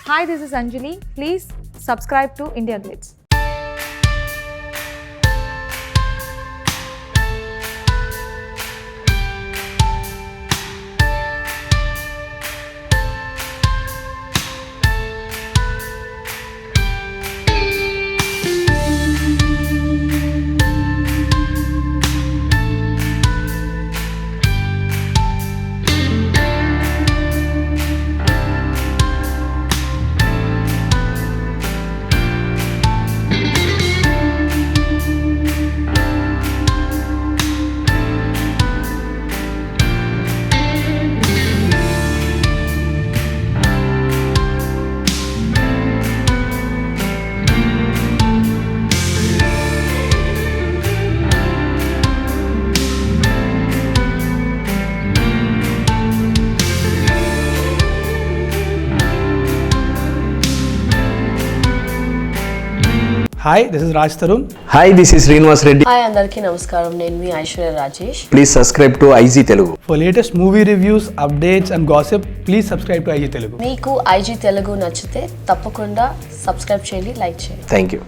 Hi, this is Anjali. Please subscribe to IndiaGlitz. Hi, this is Sattaru. Hi, this is Reddy. Hi, andarki namaskaram. Nenu mee Aishwarya Rajesh. Please subscribe to IG Telugu. For latest movie reviews, updates and gossip, please subscribe to IG Telugu. Meeku IG Telugu nachite tappakunda subscribe cheyandi, like cheyandi. Thank you.